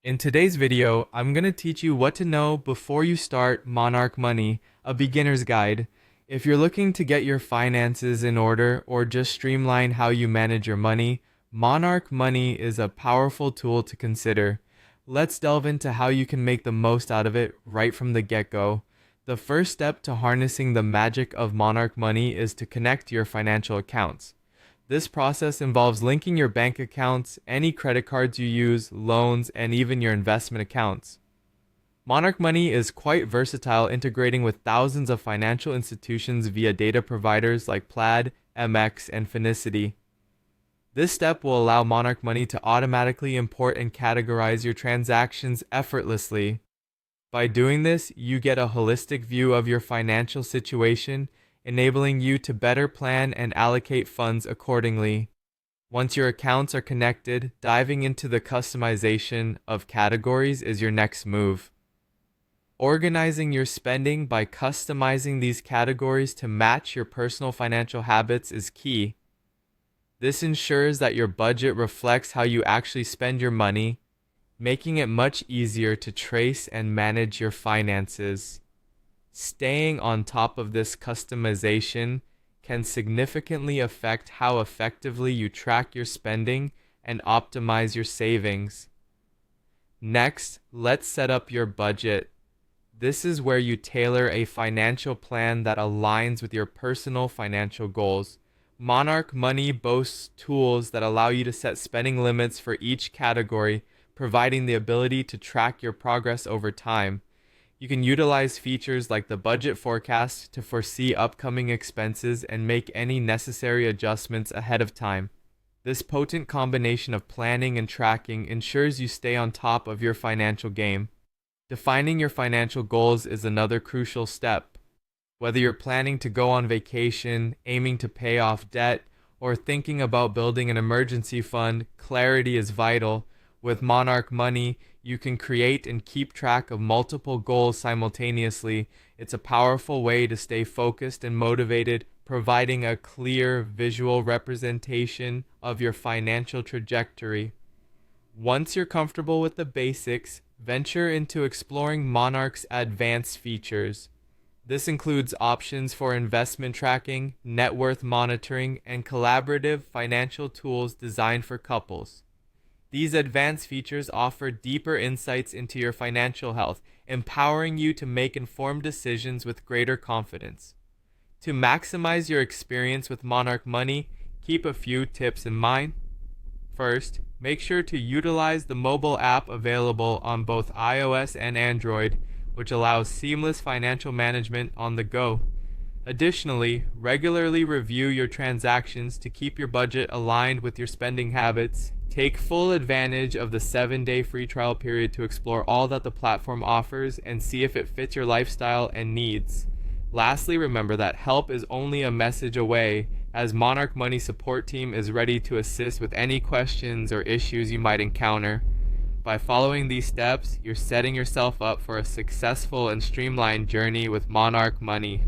In today's video, I'm going to teach you what to know before you start Monarch Money, a beginner's guide. If you're looking to get your finances in order or just streamline how you manage your money, Monarch Money is a powerful tool to consider. Let's delve into how you can make the most out of it right from the get-go. The first step to harnessing the magic of Monarch Money is to connect your financial accounts. This process involves linking your bank accounts, any credit cards you use, loans, and even your investment accounts. Monarch Money is quite versatile, integrating with thousands of financial institutions via data providers like Plaid, MX, and Finicity. This step will allow Monarch Money to automatically import and categorize your transactions effortlessly. By doing this, you get a holistic view of your financial situation, enabling you to better plan and allocate funds accordingly. Once your accounts are connected, diving into the customization of categories is your next move. Organizing your spending by customizing these categories to match your personal financial habits is key. This ensures that your budget reflects how you actually spend your money, making it much easier to trace and manage your finances. Staying on top of this customization can significantly affect how effectively you track your spending and optimize your savings. Next, let's set up your budget. This is where you tailor a financial plan that aligns with your personal financial goals. Monarch Money boasts tools that allow you to set spending limits for each category, providing the ability to track your progress over time. You can utilize features like the budget forecast to foresee upcoming expenses and make any necessary adjustments ahead of time. This potent combination of planning and tracking ensures you stay on top of your financial game. Defining your financial goals is another crucial step. Whether you're planning to go on vacation, aiming to pay off debt, or thinking about building an emergency fund, clarity is vital. With Monarch Money, you can create and keep track of multiple goals simultaneously. It's a powerful way to stay focused and motivated, providing a clear visual representation of your financial trajectory. Once you're comfortable with the basics, venture into exploring Monarch's advanced features. This includes options for investment tracking, net worth monitoring, and collaborative financial tools designed for couples. These advanced features offer deeper insights into your financial health, empowering you to make informed decisions with greater confidence. To maximize your experience with Monarch Money, keep a few tips in mind. First, make sure to utilize the mobile app available on both iOS and Android, which allows seamless financial management on the go. Additionally, regularly review your transactions to keep your budget aligned with your spending habits. Take full advantage of the 7-day free trial period to explore all that the platform offers and see if it fits your lifestyle and needs. Lastly, remember that help is only a message away, as Monarch Money support team is ready to assist with any questions or issues you might encounter. By following these steps, you're setting yourself up for a successful and streamlined journey with Monarch Money.